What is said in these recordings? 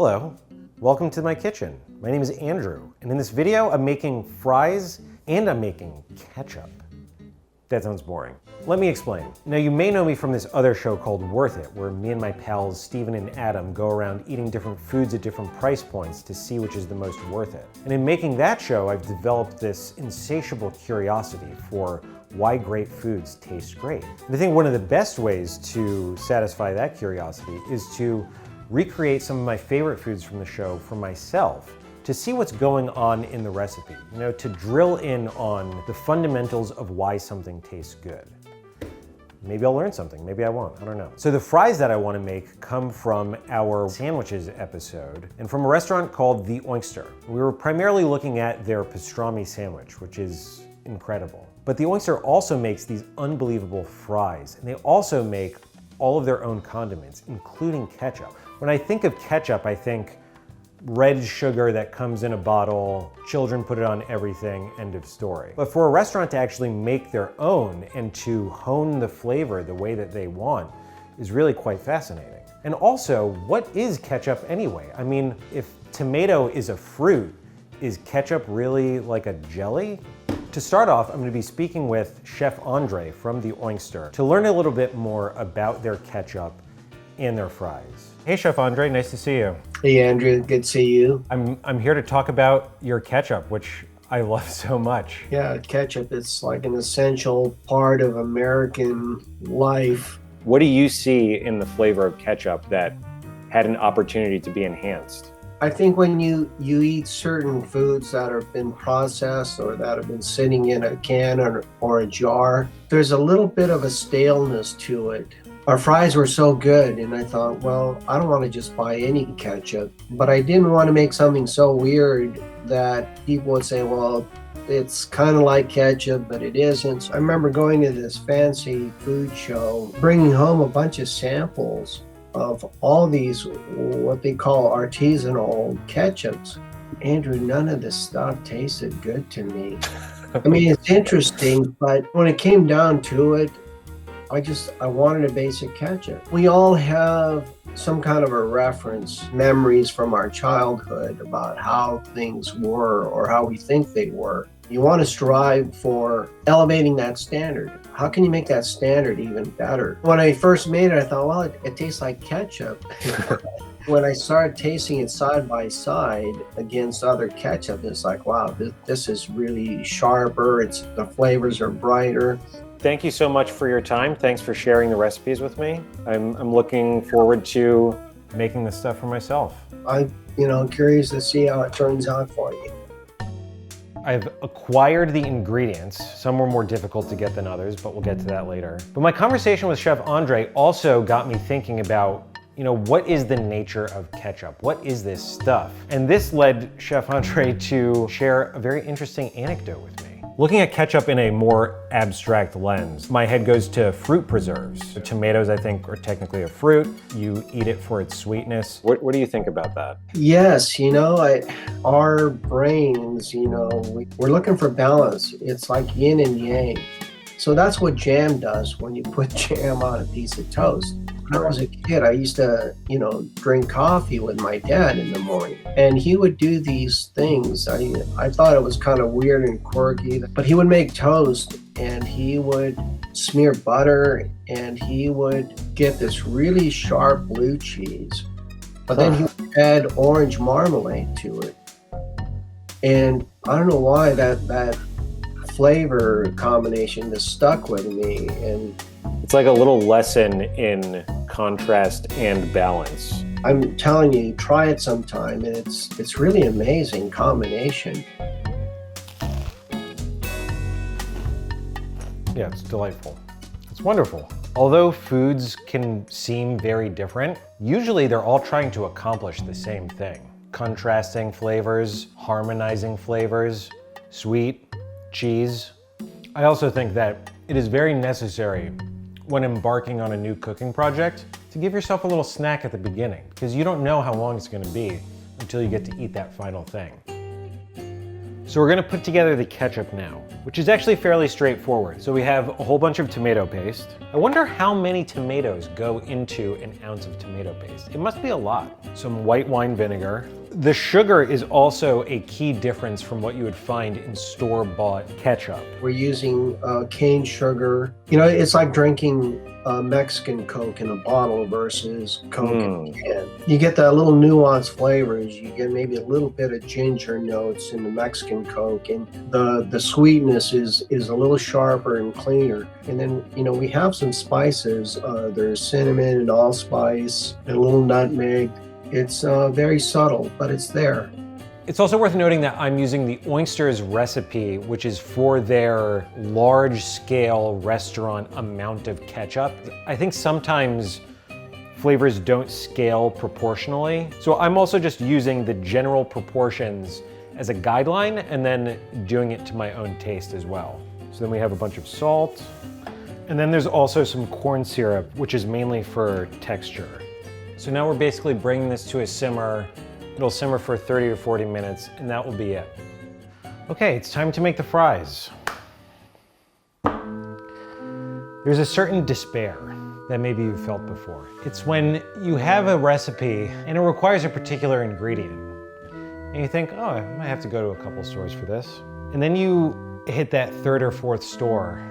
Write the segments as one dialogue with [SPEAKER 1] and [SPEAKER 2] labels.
[SPEAKER 1] Hello, welcome to my kitchen. My name is Andrew, and in this video I'm making fries and I'm making ketchup. That sounds boring. Let me explain. Now you may know me from this other show called Worth It, where me and my pals Steven and Adam go around eating different foods at different price points to see which is the most worth it. And in making that show, I've developed this insatiable curiosity for why great foods taste great. And I think one of the best ways to satisfy that curiosity is to recreate some of my favorite foods from the show for myself, to see what's going on in the recipe, to drill in on the fundamentals of why something tastes good. Maybe I'll learn something, maybe I won't, I don't know. So the fries that I want to make come from our sandwiches episode and from a restaurant called The Oinkster. We were primarily looking at their pastrami sandwich, which is incredible. But The Oinkster also makes these unbelievable fries, and they also make all of their own condiments, including ketchup. When I think of ketchup, I think red sugar that comes in a bottle, children put it on everything, end of story. But for a restaurant to actually make their own and to hone the flavor the way that they want is really quite fascinating. And also, what is ketchup anyway? I mean, if tomato is a fruit, is ketchup really like a jelly? To start off, I'm going to be speaking with Chef Andre from The Oinkster to learn a little bit more about their ketchup and their fries. Hey Chef Andre, nice to see you.
[SPEAKER 2] Hey Andrew, good to see you.
[SPEAKER 1] I'm here to talk about your ketchup, which I love so much.
[SPEAKER 2] Yeah, ketchup, it's like an essential part of American life.
[SPEAKER 1] What do you see in the flavor of ketchup that had an opportunity to be enhanced?
[SPEAKER 2] I think when you eat certain foods that have been processed or that have been sitting in a can or a jar, there's a little bit of a staleness to it. Our fries were so good, and I thought, well, I don't want to just buy any ketchup, but I didn't want to make something so weird that people would say, well, it's kind of like ketchup, but it isn't. So I remember going to this fancy food show, bringing home a bunch of samples of all these, what they call artisanal ketchups. Andrew, none of this stuff tasted good to me. I mean, it's interesting, but when it came down to it, I wanted a basic ketchup. We all have some kind of a reference, memories from our childhood about how things were or how we think they were. You want to strive for elevating that standard. How can you make that standard even better? When I first made it, I thought, well, it tastes like ketchup. When I started tasting it side by side against other ketchup, it's like, wow, this is really sharper. The flavors are brighter.
[SPEAKER 1] Thank you so much for your time. Thanks for sharing the recipes with me. I'm looking forward to making this stuff for myself.
[SPEAKER 2] I'm curious to see how it turns out for you.
[SPEAKER 1] I've acquired the ingredients. Some were more difficult to get than others, but we'll get to that later. But my conversation with Chef Andre also got me thinking about, what is the nature of ketchup? What is this stuff? And this led Chef Andre to share a very interesting anecdote with me. Looking at ketchup in a more abstract lens, my head goes to fruit preserves. Tomatoes, I think, are technically a fruit. You eat it for its sweetness. What do you think about that?
[SPEAKER 2] Yes, our brains, we're looking for balance. It's like yin and yang. So that's what jam does when you put jam on a piece of toast. When I was a kid, I used to, drink coffee with my dad in the morning. And he would do these things. I thought it was kind of weird and quirky, but he would make toast and he would smear butter and he would get this really sharp blue cheese. But then he would add orange marmalade to it. And I don't know why that flavor combination just stuck with me. And
[SPEAKER 1] it's like a little lesson in contrast and balance.
[SPEAKER 2] I'm telling you, try it sometime, and it's really amazing combination.
[SPEAKER 1] Yeah, it's delightful. It's wonderful. Although foods can seem very different, usually they're all trying to accomplish the same thing. Contrasting flavors, harmonizing flavors, sweet, cheese. I also think that it is very necessary when embarking on a new cooking project to give yourself a little snack at the beginning, because you don't know how long it's going to be until you get to eat that final thing. So we're gonna put together the ketchup now, which is actually fairly straightforward. So we have a whole bunch of tomato paste. I wonder how many tomatoes go into an ounce of tomato paste. It must be a lot. Some white wine vinegar. The sugar is also a key difference from what you would find in store-bought ketchup.
[SPEAKER 2] We're using cane sugar. You know, it's like drinking Mexican Coke in a bottle versus Coke in a can. You get that little nuanced flavors. You get maybe a little bit of ginger notes in the Mexican Coke, and the sweetness is a little sharper and cleaner. And then, you know, we have some spices. There's cinnamon and allspice and a little nutmeg. It's very subtle, but it's there.
[SPEAKER 1] It's also worth noting that I'm using the Oysters recipe, which is for their large-scale restaurant amount of ketchup. I think sometimes flavors don't scale proportionally. So I'm also just using the general proportions as a guideline and then doing it to my own taste as well. So then we have a bunch of salt. And then there's also some corn syrup, which is mainly for texture. So now we're basically bringing this to a simmer. It'll simmer for 30 to 40 minutes, and that will be it. Okay, it's time to make the fries. There's a certain despair that maybe you've felt before. It's when you have a recipe and it requires a particular ingredient. And you think, oh, I might have to go to a couple stores for this. And then you hit that third or fourth store.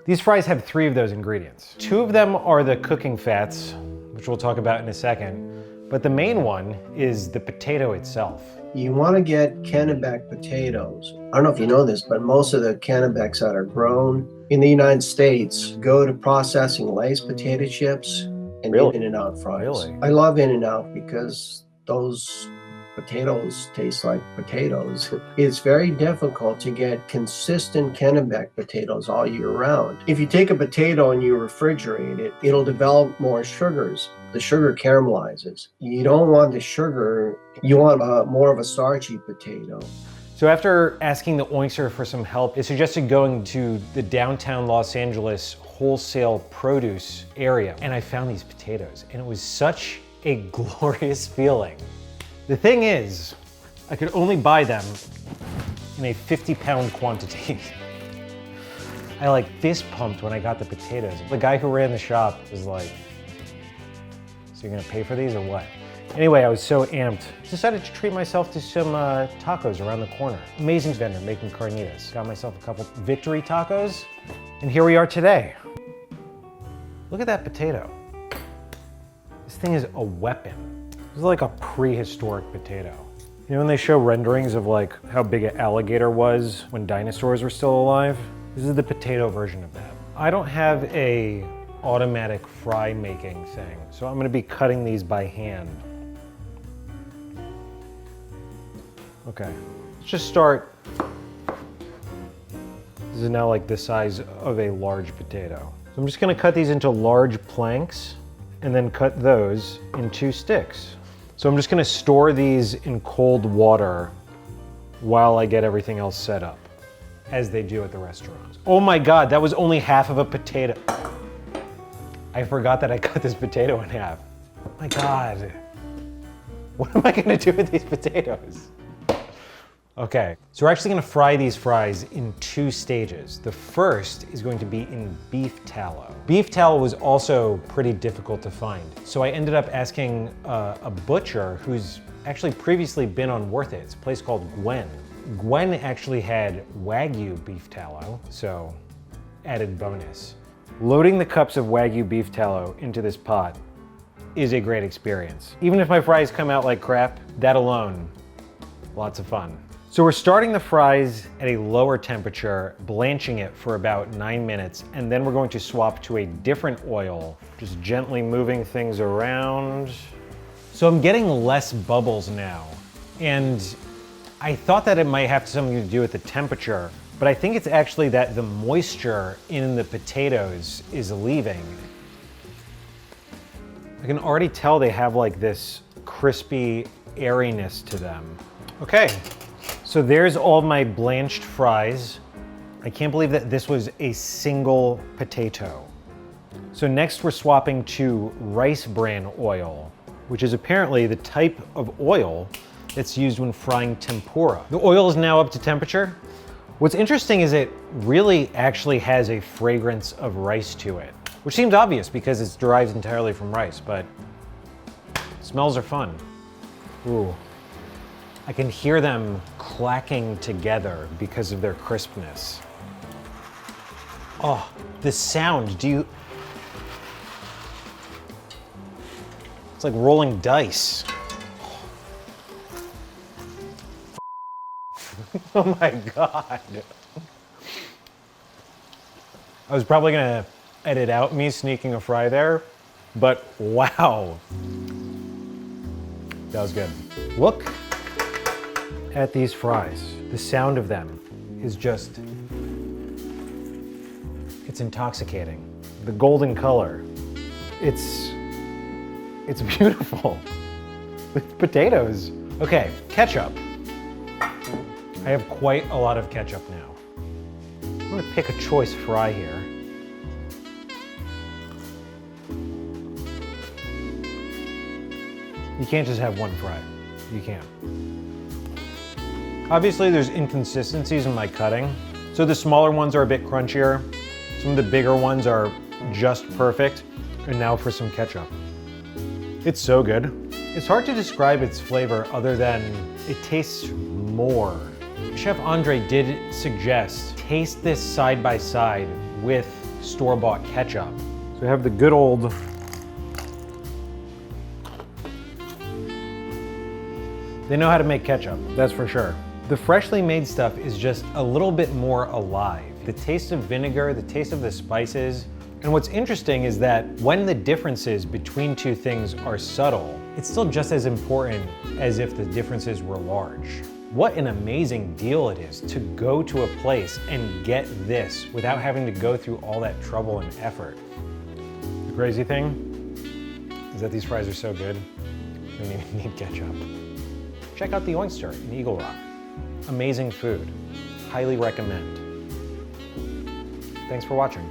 [SPEAKER 1] These fries have 3 of those ingredients. 2 of them are the cooking fats, which we'll talk about in a second. But the main one is the potato itself.
[SPEAKER 2] You want to get Kennebec potatoes. I don't know if you know this, but most of the Kennebecs that are grown in the United States go to processing Lay's potato chips and In-N-Out fries.
[SPEAKER 1] Really?
[SPEAKER 2] I love In-N-Out because those potatoes taste like potatoes. It's very difficult to get consistent Kennebec potatoes all year round. If you take a potato and you refrigerate it, it'll develop more sugars. The sugar caramelizes. You don't want the sugar, you want more of a starchy potato.
[SPEAKER 1] So after asking the Oyster for some help, they suggested going to the downtown Los Angeles wholesale produce area. And I found these potatoes, and it was such a glorious feeling. The thing is, I could only buy them in a 50-pound quantity. I like fist pumped when I got the potatoes. The guy who ran the shop was like, so you're gonna pay for these or what? Anyway, I was so amped. Decided to treat myself to some tacos around the corner. Amazing vendor making carnitas. Got myself a couple victory tacos, and here we are today. Look at that potato. This thing is a weapon. This is like a prehistoric potato. You know when they show renderings of like how big an alligator was when dinosaurs were still alive? This is the potato version of that. I don't have a automatic fry making thing, so I'm gonna be cutting these by hand. Okay, let's just start. This is now like the size of a large potato. So I'm just gonna cut these into large planks and then cut those in 2 sticks. So I'm just gonna store these in cold water while I get everything else set up, as they do at the restaurants. Oh my God, that was only half of a potato. I forgot that I cut this potato in half. Oh my God. What am I gonna do with these potatoes? Okay, so we're actually gonna fry these fries in 2 stages. The first is going to be in beef tallow. Beef tallow was also pretty difficult to find. So I ended up asking a butcher who's actually previously been on Worth It. It's a place called Gwen. Gwen actually had Wagyu beef tallow, so added bonus. Loading the cups of Wagyu beef tallow into this pot is a great experience. Even if my fries come out like crap, that alone, lots of fun. So we're starting the fries at a lower temperature, blanching it for about 9 minutes, and then we're going to swap to a different oil, just gently moving things around. So I'm getting less bubbles now, and I thought that it might have something to do with the temperature, but I think it's actually that the moisture in the potatoes is leaving. I can already tell they have like this crispy airiness to them. Okay, so there's all my blanched fries. I can't believe that this was a single potato. So next we're swapping to rice bran oil, which is apparently the type of oil that's used when frying tempura. The oil is now up to temperature. What's interesting is it really actually has a fragrance of rice to it, which seems obvious because it's derived entirely from rice, but smells are fun. Ooh. I can hear them clacking together because of their crispness. Oh, the sound, it's like rolling dice. Oh my God. I was probably gonna edit out me sneaking a fry there, but wow. That was good. Look at these fries. The sound of them is just, it's intoxicating. The golden color, it's beautiful. With potatoes. Okay, ketchup. I have quite a lot of ketchup now. I'm gonna pick a choice fry here. You can't just have one fry. You can't. Obviously, there's inconsistencies in my cutting. So the smaller ones are a bit crunchier. Some of the bigger ones are just perfect. And now for some ketchup. It's so good. It's hard to describe its flavor other than it tastes more. Chef Andre did suggest taste this side by side with store-bought ketchup. So we have the good old they know how to make ketchup, that's for sure. The freshly made stuff is just a little bit more alive. The taste of vinegar, the taste of the spices. And what's interesting is that when the differences between two things are subtle, it's still just as important as if the differences were large. What an amazing deal it is to go to a place and get this without having to go through all that trouble and effort. The crazy thing is that these fries are so good, you don't even need ketchup. Check out the Oyster in Eagle Rock. Amazing food. Highly recommend. Thanks for watching.